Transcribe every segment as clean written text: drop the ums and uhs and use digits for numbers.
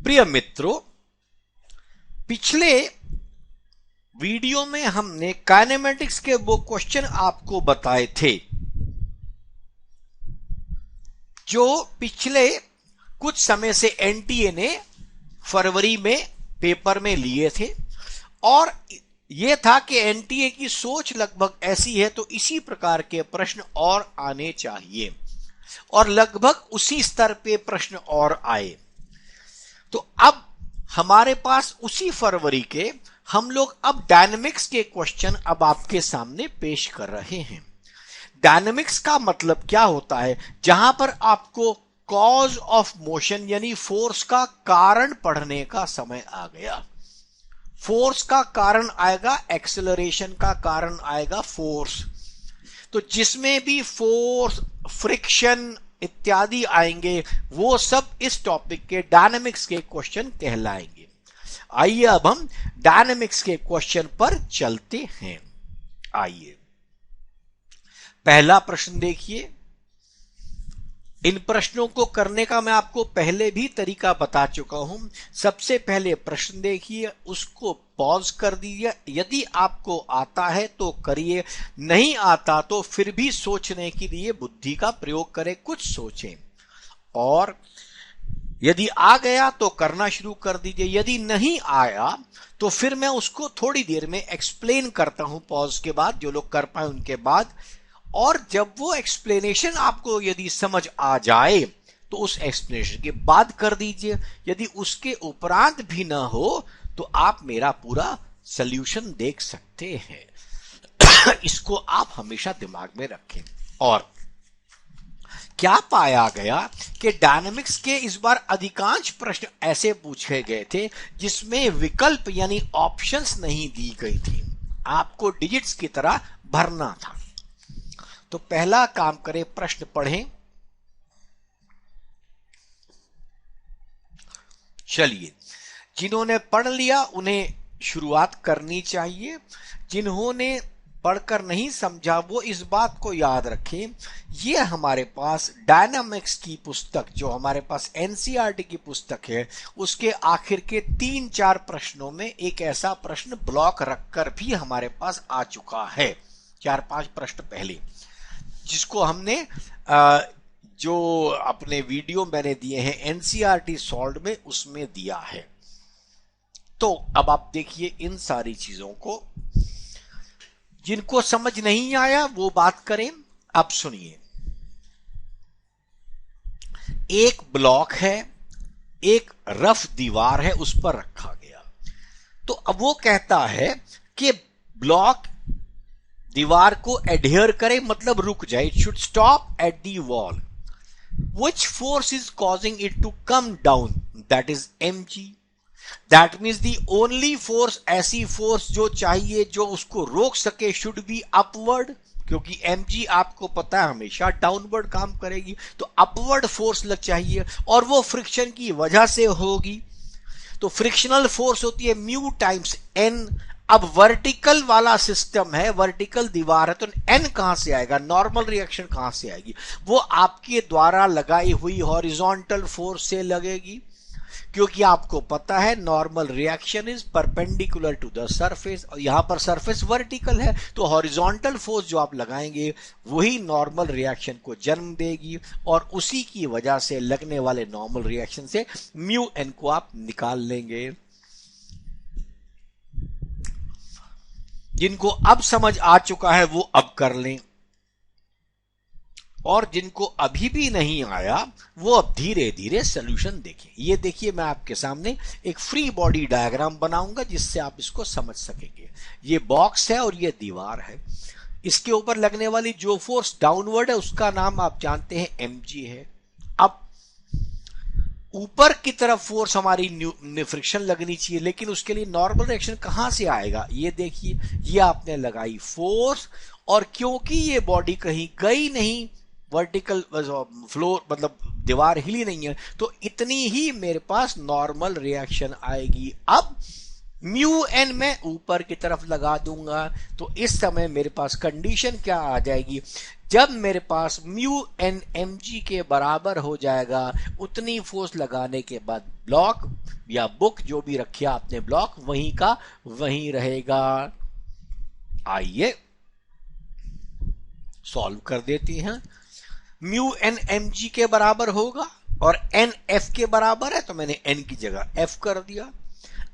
प्रिय मित्रों, पिछले वीडियो में हमने काइनेमेटिक्स के वो क्वेश्चन आपको बताए थे जो पिछले कुछ समय से एनटीए ने फरवरी में पेपर में लिए थे, और यह था कि एनटीए की सोच लगभग ऐसी है तो इसी प्रकार के प्रश्न और आने चाहिए, और लगभग उसी स्तर पे प्रश्न और आए। तो अब हमारे पास उसी फरवरी के हम लोग अब डायनेमिक्स के क्वेश्चन अब आपके सामने पेश कर रहे हैं। डायनेमिक्स का मतलब क्या होता है? जहां पर आपको कॉज ऑफ मोशन यानी फोर्स का कारण पढ़ने का समय आ गया। फोर्स का कारण आएगा, एक्सेलरेशन का कारण आएगा फोर्स। तो जिसमें भी फोर्स, फ्रिक्शन इत्यादि आएंगे वो सब इस टॉपिक के डायनेमिक्स के क्वेश्चन कहलाएंगे। आइए अब हम डायनेमिक्स के क्वेश्चन पर चलते हैं। आइए पहला प्रश्न देखिए। इन प्रश्नों को करने का मैं आपको पहले भी तरीका बता चुका हूं। सबसे पहले प्रश्न देखिए, उसको पॉज कर दीजिए। यदि आपको आता है तो करिए, नहीं आता तो फिर भी सोचने के लिए बुद्धि का प्रयोग करें, कुछ सोचें। और यदि आ गया तो करना शुरू कर दीजिए, यदि नहीं आया तो फिर मैं उसको थोड़ी देर में एक्सप्लेन करता हूं पॉज के बाद, जो लोग कर पाए उनके बाद। और जब वो एक्सप्लेनेशन आपको यदि समझ आ जाए तो उस एक्सप्लेनेशन के बाद कर दीजिए। यदि उसके उपरांत भी ना हो तो आप मेरा पूरा सॉल्यूशन देख सकते हैं। इसको आप हमेशा दिमाग में रखें। और क्या पाया गया कि डायनेमिक्स के इस बार अधिकांश प्रश्न ऐसे पूछे गए थे जिसमें विकल्प यानी ऑप्शंस नहीं दी गई थी, आपको डिजिट्स की तरह भरना था। तो पहला काम करें, प्रश्न पढ़ें। चलिए, जिन्होंने पढ़ लिया उन्हें शुरुआत करनी चाहिए। जिन्होंने पढ़कर नहीं समझा वो इस बात को याद रखें, ये हमारे पास डायनामिक्स की पुस्तक, जो हमारे पास एनसीईआरटी की पुस्तक है, उसके आखिर के 3-4 प्रश्नों में एक ऐसा प्रश्न ब्लॉक रखकर भी हमारे पास आ चुका है, 4-5 प्रश्न पहले, जिसको हमने जो अपने वीडियो मैंने दिए हैं एनसीईआरटी सॉल्व्ड में, उसमें दिया है। तो अब आप देखिए इन सारी चीजों को, जिनको समझ नहीं आया वो बात करें। अब सुनिए, एक ब्लॉक है, एक रफ दीवार है, उस पर रखा गया। तो अब वो कहता है कि ब्लॉक दीवार को एडहेयर करे, मतलब रुक जाए, it should stop at the wall. Which force is causing it to come down? That is mg। That means the only force, ऐसी फोर्स जो चाहिए जो उसको रोक सके, शुड बी अपवर्ड, क्योंकि mg आपको पता है हमेशा डाउनवर्ड काम करेगी। तो अपवर्ड फोर्स लग चाहिए, और वो फ्रिक्शन की वजह से होगी। तो फ्रिक्शनल फोर्स होती है म्यू टाइम्स n। अब वर्टिकल वाला सिस्टम है, वर्टिकल दीवार है, तो n कहां से आएगा? नॉर्मल रिएक्शन कहां से आएगी? वो आपके द्वारा लगाई हुई हॉरिजॉन्टल फोर्स से लगेगी, क्योंकि आपको पता है normal reaction is perpendicular to the surface, और यहां पर सरफेस वर्टिकल है, तो हॉरिजॉन्टल फोर्स जो आप लगाएंगे वही नॉर्मल रिएक्शन को जन्म देगी, और उसी की वजह से लगने वाले नॉर्मल रिएक्शन से म्यू n को आप निकाल लेंगे। जिनको अब समझ आ चुका है वो अब कर लें, और जिनको अभी भी नहीं आया वो अब धीरे धीरे सॉल्यूशन देखें। ये देखिए, मैं आपके सामने एक फ्री बॉडी डायग्राम बनाऊंगा जिससे आप इसको समझ सकेंगे। ये बॉक्स है और ये दीवार है, इसके ऊपर लगने वाली जो फोर्स डाउनवर्ड है उसका नाम आप जानते हैं mg है। अब ऊपर की तरफ फोर्स हमारी फ्रिक्शन लगनी चाहिए, लेकिन उसके लिए नॉर्मल रिएक्शन कहां से आएगा? ये देखिए, ये आपने लगाई फोर्स, और क्योंकि ये बॉडी कहीं गई नहीं, वर्टिकल फ्लोर मतलब दीवार हिली नहीं है, तो इतनी ही मेरे पास नॉर्मल रिएक्शन आएगी। अब म्यू एन मैं ऊपर की तरफ लगा दूंगा, तो इस समय मेरे पास कंडीशन क्या आ जाएगी? जब मेरे पास म्यू एन एम जी के बराबर हो जाएगा, उतनी फोर्स लगाने के बाद ब्लॉक या बुक जो भी रखे आपने ब्लॉक वहीं का वहीं रहेगा। आइए सॉल्व कर देती हैं। म्यू एन एम जी के बराबर होगा और एन एफ के बराबर है, तो मैंने एन की जगह एफ कर दिया।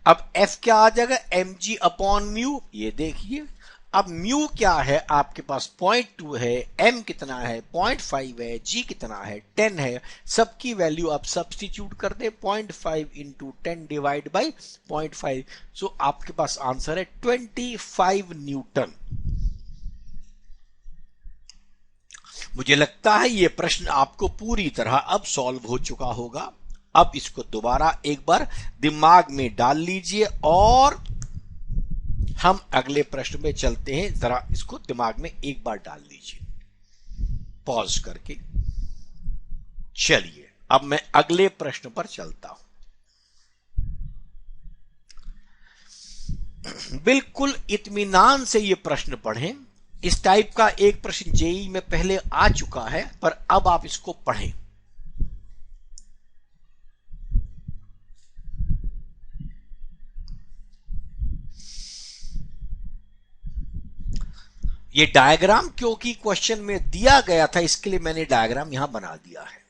अब एफ क्या आ जाएगा, एम जी अपॉन म्यू। ये देखिए अब म्यू क्या है आपके पास 0.2 है, एम कितना है 0.5 है, जी कितना है 10 है। सबकी वैल्यू आप सब्स्टिट्यूट कर दे, 0.5 इंटू 10 डिवाइड बाई 0.5। सो आपके पास आंसर है 25 न्यूटन। मुझे लगता है यह प्रश्न आपको पूरी तरह अब सॉल्व हो चुका होगा। अब इसको दोबारा एक बार दिमाग में डाल लीजिए और हम अगले प्रश्न में चलते हैं। जरा इसको दिमाग में एक बार डाल लीजिए पॉज करके। चलिए अब मैं अगले प्रश्न पर चलता हूं। बिल्कुल इत्मीनान से यह प्रश्न पढ़ें। इस टाइप का एक प्रश्न जेईई में पहले आ चुका है, पर अब आप इसको पढ़ें। ये डायग्राम क्योंकि क्वेश्चन में दिया गया था, इसके लिए मैंने डायग्राम यहां बना दिया है।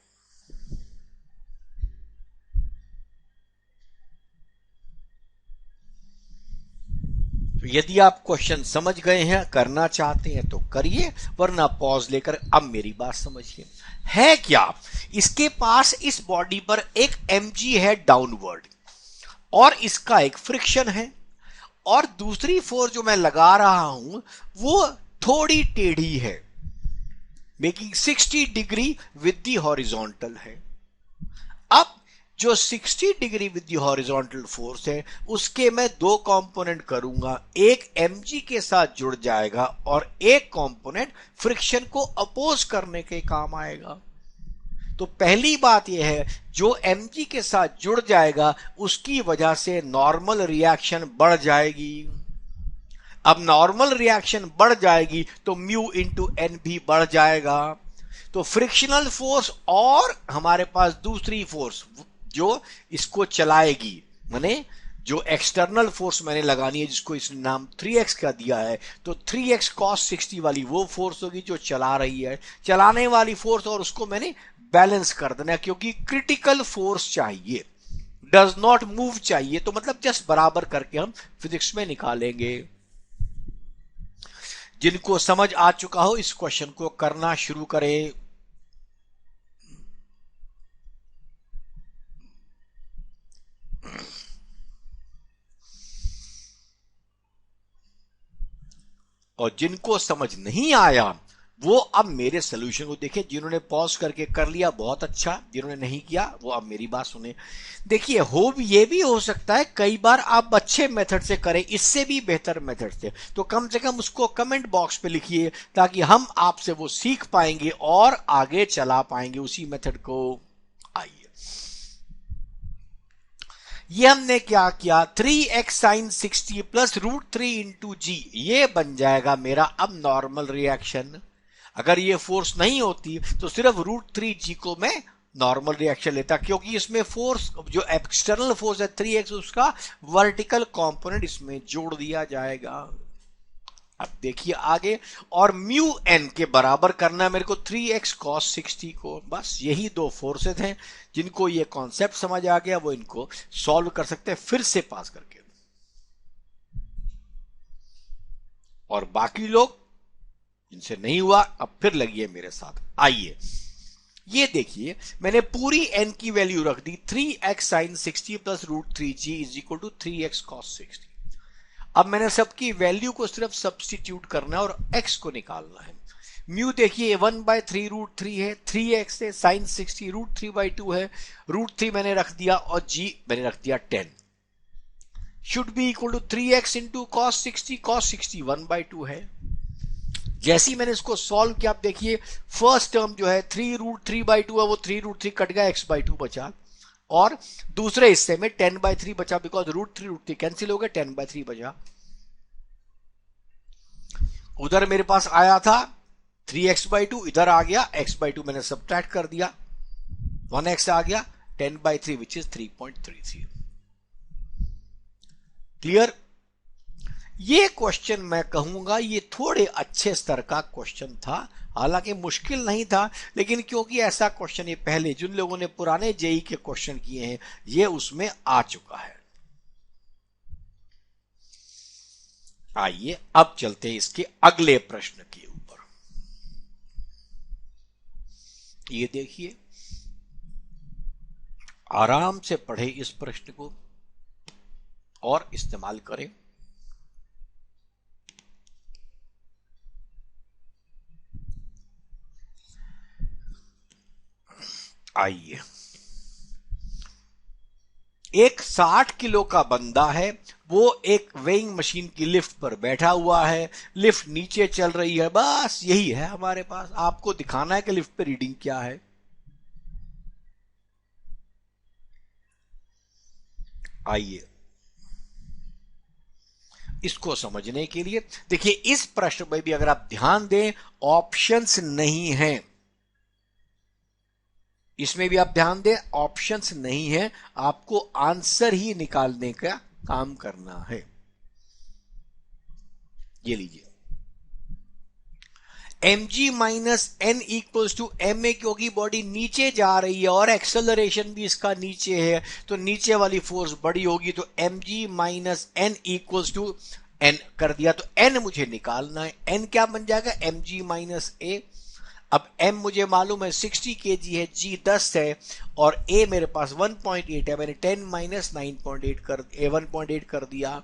यदि आप क्वेश्चन समझ गए हैं, करना चाहते हैं तो करिए, वरना पॉज लेकर अब मेरी बात समझिए। है क्या, इसके पास इस बॉडी पर एक mg है डाउनवर्ड और इसका एक फ्रिक्शन है, और दूसरी फोर्स जो मैं लगा रहा हूं वो थोड़ी टेढ़ी है, making 60 degree with the horizontal है। अब जो 60 degree with the horizontal force है उसके मैं दो कंपोनेंट करूंगा, एक mg के साथ जुड़ जाएगा और एक कंपोनेंट फ्रिक्शन को अपोज करने के काम आएगा। तो पहली बात यह है, जो mg के साथ जुड़ जाएगा उसकी वजह से नॉर्मल रिएक्शन बढ़ जाएगी। अब नॉर्मल रिएक्शन बढ़ जाएगी तो म्यू इंटू एन भी बढ़ जाएगा। तो फ्रिक्शनल फोर्स और हमारे पास दूसरी फोर्स जो इसको चलाएगी, माने जो एक्सटर्नल फोर्स मैंने लगानी है जिसको इसने नाम 3x का दिया है, तो 3x cos 60 वाली वो फोर्स होगी जो चला रही है, चलाने वाली फोर्स, और उसको मैंने बैलेंस कर देना क्योंकि क्रिटिकल फोर्स चाहिए, डज नॉट मूव चाहिए। तो मतलब जस्ट बराबर करके हम फिजिक्स में निकालेंगे। जिनको समझ आ चुका हो इस क्वेश्चन को करना शुरू करें। और जिनको समझ नहीं आया वो अब मेरे सोल्यूशन को देखें। जिन्होंने पॉज करके कर लिया बहुत अच्छा, जिन्होंने नहीं किया वो अब मेरी बात सुने। देखिए ये भी हो सकता है कई बार आप अच्छे मेथड से करें, इससे भी बेहतर मेथड से, तो कम से कम उसको कमेंट बॉक्स पे लिखिए ताकि हम आपसे वो सीख पाएंगे और आगे चला पाएंगे उसी मेथड को। आइए, ये हमने क्या किया, 3x sin 60 प्लस √3 इंटू जी, ये बन जाएगा मेरा अब नॉर्मल रिएक्शन। अगर ये फोर्स नहीं होती तो सिर्फ √3g को मैं नॉर्मल रिएक्शन लेता, क्योंकि इसमें फोर्स जो एक्सटर्नल फोर्स है 3x, उसका वर्टिकल कंपोनेंट इसमें जोड़ दिया जाएगा। अब देखिए आगे, और म्यू एन के बराबर करना मेरे को 3x cos 60 को। बस यही दो फोर्सेस हैं। जिनको ये कॉन्सेप्ट समझ आ गया वो इनको सॉल्व कर सकते हैं फिर से पास करके, और बाकी लोग जिनसे नहीं हुआ अब फिर लगिए मेरे साथ। आइए, ये देखिए मैंने पूरी n की वैल्यू रख दी, 3x sin 60 plus √3g is equal to 3x cos 60। अब मैंने सबकी वैल्यू को सिर्फ सब्स्टिट्यूट करना है और x को निकालना है। म्यू देखिए 1/3 √3 है, 3x है, sin 60 √3/2 है, √3 मैंने रख दिया और g मैंने रख दिया 10, should be equal to 3x into cos 60, cos 60 1/2 है। जैसे ही मैंने इसको सॉल्व किया, आप देखिए फर्स्ट टर्म जो है 3 √3/2 है, वो 3 √3 कट गया, x/2 बचा, और दूसरे हिस्से में 10/3 बचा, बिकॉज √3 कैंसिल हो गया, 10/3 बचा। उधर मेरे पास आया था 3x/2 इधर आ गया, x/2 मैंने सब्ट्रैक्ट कर दिया, 1x आ गया, 10/3 विच इज 3.33। क्लियर? ये क्वेश्चन मैं कहूंगा ये थोड़े अच्छे स्तर का क्वेश्चन था, हालांकि मुश्किल नहीं था, लेकिन क्योंकि ऐसा क्वेश्चन ये पहले जिन लोगों ने पुराने जेई के क्वेश्चन किए हैं ये उसमें आ चुका है। आइए अब चलते हैं इसके अगले प्रश्न के ऊपर। ये देखिए, आराम से पढ़े इस प्रश्न को और इस्तेमाल करें। आइए, एक 60 किलो का बंदा है, वो एक वेइंग मशीन की लिफ्ट पर बैठा हुआ है, लिफ्ट नीचे चल रही है, बस यही है हमारे पास। आपको दिखाना है कि लिफ्ट पे रीडिंग क्या है। आइए इसको समझने के लिए देखिए, इस प्रश्न में भी अगर आप ध्यान दें ऑप्शंस नहीं हैं, इसमें भी आप ध्यान दें ऑप्शंस नहीं है, आपको आंसर ही निकालने का काम करना है। ये लीजिए, mg-n = ma, क्योंकि बॉडी नीचे जा रही है और एक्सेलरेशन भी इसका नीचे है, तो नीचे वाली फोर्स बड़ी होगी, तो mg-n = n कर दिया, तो n मुझे निकालना है। n क्या बन जाएगा? mg-a। अब m मुझे मालूम है 60 kg है, g 10 है और a मेरे पास 1.8 है, मैंने 10 - 9.8 कर 1.8 कर दिया,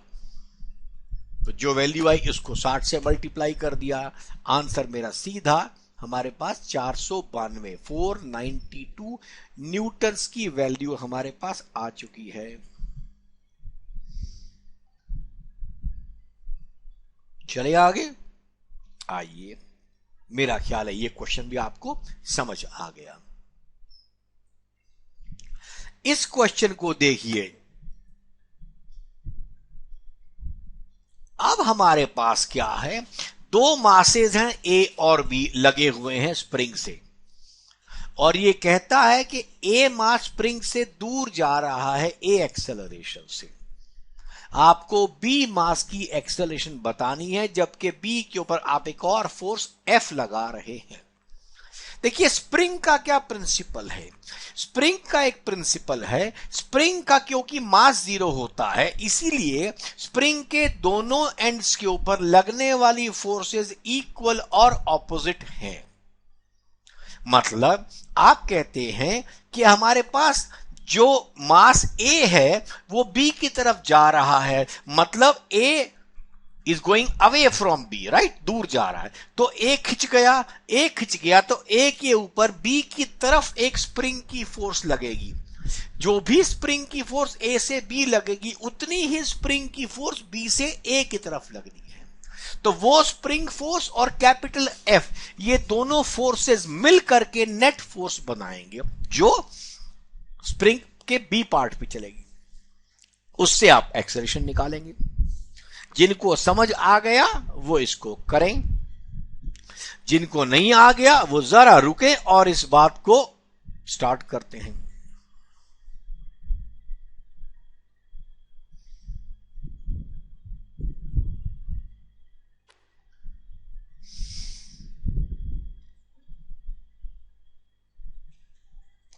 तो जो वैल्यू आई इसको 60 से मल्टीप्लाई कर दिया। आंसर मेरा सीधा हमारे पास 492 492 न्यूटन्स की वैल्यू हमारे पास आ चुकी है। चले आगे। आइए, मेरा ख्याल है ये क्वेश्चन भी आपको समझ आ गया। इस क्वेश्चन को देखिए, अब हमारे पास क्या है, दो मासेज हैं ए और बी लगे हुए हैं स्प्रिंग से, और ये कहता है कि ए मास स्प्रिंग से दूर जा रहा है ए एक्सेलरेशन से। आपको बी मास की एक्सेलरेशन बतानी है, जबकि बी के ऊपर आप एक और फोर्स एफ लगा रहे हैं। देखिए, स्प्रिंग का क्या प्रिंसिपल है? स्प्रिंग का एक प्रिंसिपल है, स्प्रिंग का क्योंकि मास 0 होता है, इसीलिए स्प्रिंग के दोनों एंड्स के ऊपर लगने वाली फोर्सेस इक्वल और ऑपोजिट हैं। मतलब आप कहते हैं कि हमारे पास जो मास ए है वो बी की तरफ जा रहा है, मतलब A is going away from B, right, दूर जा रहा है, तो ए खिंच गया, तो ए के ऊपर बी की तरफ एक स्प्रिंग की फोर्स लगेगी। जो भी स्प्रिंग की फोर्स ए से बी लगेगी, उतनी ही स्प्रिंग की फोर्स बी से ए की तरफ लगनी है। तो वो स्प्रिंग फोर्स और कैपिटल एफ, ये दोनों फोर्सेस मिल करके नेट फोर्स बनाएंगे, जो स्प्रिंग के बी पार्ट पे चलेगी। उससे आप एक्सेलरेशन निकालेंगे। जिनको समझ आ गया वो इसको करें, जिनको नहीं आ गया वो जरा रुके और इस बात को स्टार्ट करते हैं।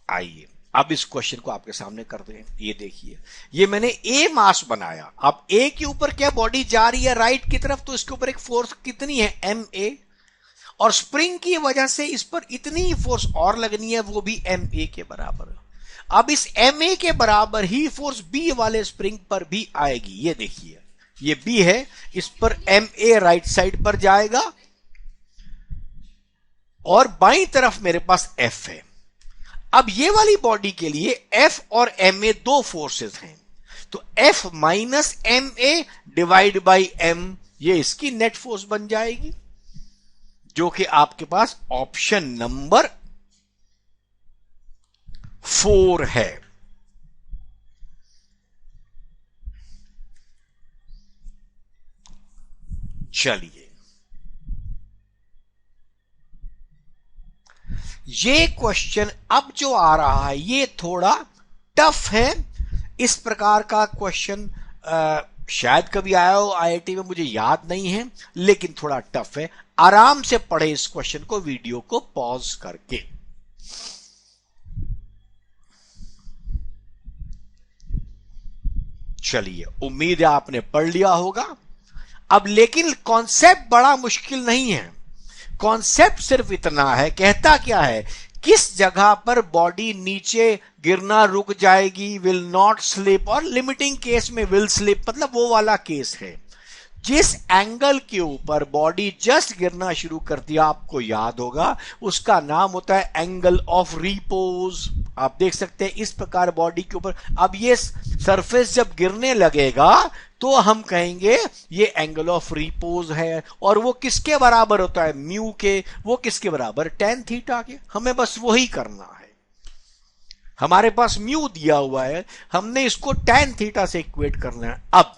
आइए अब इस क्वेश्चन को आपके सामने करते हैं। ये देखिए, ये मैंने ए मास बनाया, अब ए के ऊपर क्या बॉडी जा रही है राइट की तरफ, तो इसके ऊपर एक फोर्स कितनी है, एम ए, और स्प्रिंग की वजह से इस पर इतनी ही फोर्स और लगनी है, वो भी एम ए के बराबर। अब इस एम ए के बराबर ही फोर्स बी वाले स्प्रिंग पर भी आएगी। ये देखिए, ये बी है, इस पर एम ए राइट साइड पर जाएगा और बाईं तरफ मेरे पास एफ है। अब ये वाली बॉडी के लिए एफ और एम ए दो फोर्सेस हैं, तो F minus M A divide by M, ये इसकी नेट फोर्स बन जाएगी, जो कि आपके पास ऑप्शन नंबर 4 है। चलिए ये क्वेश्चन अब जो आ रहा है ये थोड़ा टफ है। इस प्रकार का क्वेश्चन शायद कभी आया हो आईआईटी में, मुझे याद नहीं है, लेकिन थोड़ा टफ है। आराम से पढ़े इस क्वेश्चन को, वीडियो को पॉज करके। चलिए, उम्मीद है आपने पढ़ लिया होगा। अब लेकिन कॉन्सेप्ट बड़ा मुश्किल नहीं है। कॉन्सेप्ट सिर्फ इतना है, कहता क्या है, किस जगह पर बॉडी नीचे गिरना रुक जाएगी, विल नॉट स्लिप, और लिमिटिंग केस में विल स्लिप, मतलब वो वाला केस है जिस एंगल के ऊपर बॉडी जस्ट गिरना शुरू कर दिया, आपको याद होगा, उसका नाम होता है एंगल ऑफ रिपोज। आप देख सकते हैं इस प्रकार बॉडी के ऊपर अब ये सरफेस जब गिरने लगेगा तो हम कहेंगे ये एंगल ऑफ रिपोज है, और वो किसके बराबर होता है, म्यू के। वो किसके बराबर, tan थीटा के। हमें बस वही करना है, हमारे पास म्यू दिया हुआ है, हमने इसको tan थीटा से इक्वेट करना है। अब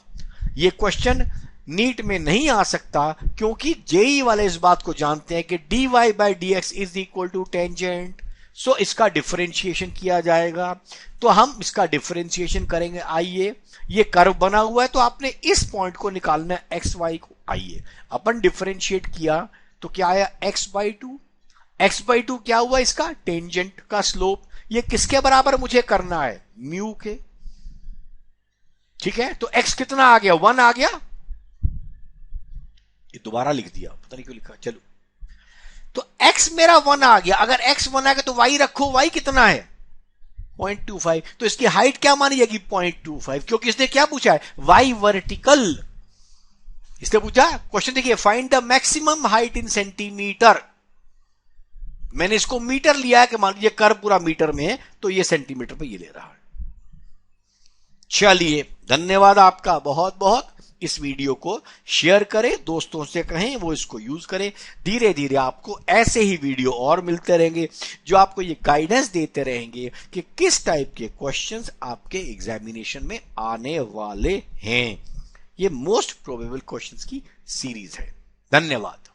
ये क्वेश्चन नीट में नहीं आ सकता क्योंकि जेई वाले इस बात को जानते हैं कि dy by d x is equal to tangent. So इसका डिफरेंशिएशन किया जाएगा, तो हम इसका डिफरेंशिएशन करेंगे। आइए, ये कर्व बना हुआ है तो आपने इस पॉइंट को निकालना है, एक्स वाई को। आइए अपन डिफरेंशिएट किया तो क्या आया, x by two. X by two क्या हुआ, इसका टेंजेंट का स्लोप। ये किसके बराबर मुझे करना है, म्यू के। ठीक है, तो x कितना आ गया, 1 आ गया। ये दोबारा लिख दिया, पता नहीं क्यों लिखा, चलो। तो x मेरा 1 आ गया। अगर x 1 आ गया तो y रखो, y कितना है, 0.25। तो इसकी हाइट क्या मानी जाएगी, 0.25, क्योंकि इसने क्या पूछा है, y वर्टिकल। इसने पूछा क्वेश्चन, देखिए, find the maximum height in centimetre. मैंने इसको मीटर लिया है कि मान लीजिए कर्व पूरा मीटर में है तो ये सेंटीमीटर पे ये ले रहा है। चलिए, धन्यवाद आपका बहुत बहुत। इस वीडियो को शेयर करें, दोस्तों से कहें वो इसको यूज करें। धीरे धीरे आपको ऐसे ही वीडियो और मिलते रहेंगे जो आपको ये गाइडेंस देते रहेंगे कि किस टाइप के क्वेश्चंस आपके एग्जामिनेशन में आने वाले हैं। ये मोस्ट प्रोबेबल क्वेश्चंस की सीरीज है। धन्यवाद।